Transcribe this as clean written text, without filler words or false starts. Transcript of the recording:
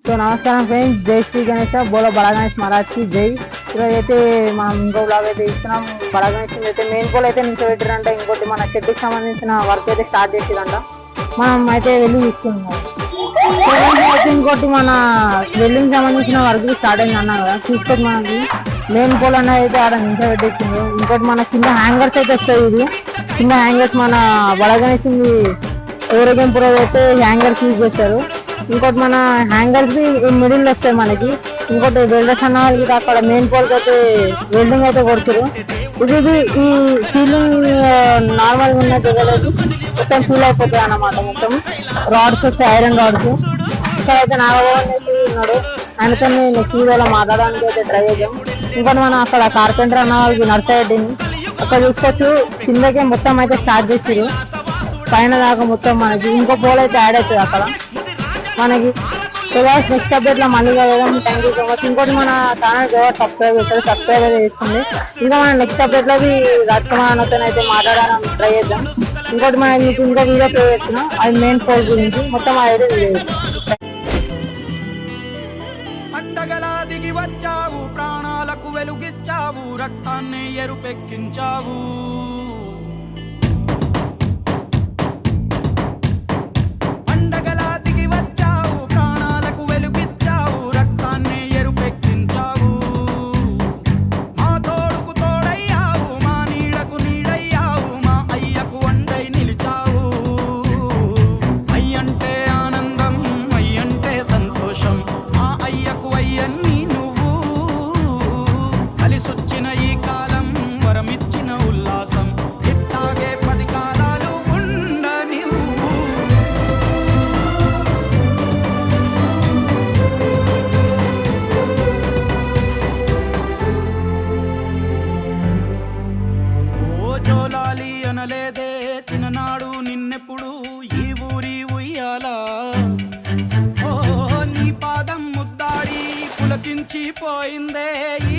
So నమస్కారం friends, జై శ్రీ గణేష్, బోలో బడా గణేష్ మహారాజ్కి జై. ఈరోజు అయితే మనం ఇంకో బ్లాగ్ అయితే ఇస్తున్నాం. బడా గణేష్ అయితే మెయిన్ పోల్ అయితే నిల్చోబెట్టారంట. ఇంకోటి మన షెడ్కి సంబంధించిన వర్క్ అయితే స్టార్ట్ చేసేదంట. మనం అయితే వెళ్ళి తీసుకున్నాం. ఇంకోటి మన వెల్డింగ్ సంబంధించిన వర్క్ స్టార్ట్ అయింది అన్నా కదా, చూసుకోటి మనకి మెయిన్ పోల్ అన్నది అయితే ఆడ నిల్చోబెట్టేసింది. ఇంకోటి మన కింద హ్యాంగర్స్ అయితే వస్తాయి. ఇది కింద హ్యాంగర్స్ మన బడా గణేష్ ఎవరికేం ప్రో అయితే హ్యాంగర్స్ యూజ్ చేస్తారు. ఇంకోటి మన హ్యాంగర్స్ మిడిల్ వస్తాయి మనకి. ఇంకోటి వెల్డర్స్ అన్న వాళ్ళకి అక్కడ మెయిన్ పోల్కి అయితే వెల్డింగ్ అయితే కొడుతారు. ఇది ఈ ఫీలింగ్ నార్మల్గా ఉన్న జగలేదు, మొత్తం ఫీల్ అయిపోతాయి అన్నమాట. మొత్తం రాడ్స్ వస్తాయి, ఐరన్ రాడ్స్. ఇక్కడ అయితే నాగభవన్ అయితే ఉన్నాడు, ఆయనతో నెక్స్ట్ వీడియోలో మాట్లాడడానికి అయితే ట్రై చేద్దాం. ఇంకోటి మనం అక్కడ కార్పెంటర్ అన్న వాళ్ళకి నర్సరెడ్డిని అక్కడ చూసుకోవచ్చు. కిందకే మొత్తం అయితే స్టార్ట్ చేసారు, పైన దాకా మొత్తం మనకి ఇంకో పోల్ అయితే యాడ్ అవుతుంది అక్కడ మనకి. నెక్స్ట్ అప్డేట్ లో మళ్ళీ కలదాం. Thank you so much. ఇంకోటి మన ఛానల్ సబ్స్క్రైబ్ చేస్తారు, సబ్స్క్రైబ్ అయితే చేసుకోండి. ఇంకా మన నెక్స్ట్ అప్డేట్ లో రాజకుమార్తో అయితే మాట్లాడాలని ట్రై చేద్దాం. ఇంకోటి మనం మీకు ఇంకో వీడియో ప్లే చేస్తున్నాం, అది మెయిన్ పోల్ గురించి మొత్తం అయితే వీడియో చేస్తాం. పండగలా దిగి వచ్చావు, ప్రాణాలకు వెలుగిచ్చావు, రక్తాన్ని ఎరుపెక్కించావు. జోలాలి అనలేదే చిన్ననాడు నిన్నెప్పుడు ఈ ఊరి ఉయ్యాలా. ఓ నీ పాదం ముద్దాడి పులకించిపోయిందే ఈ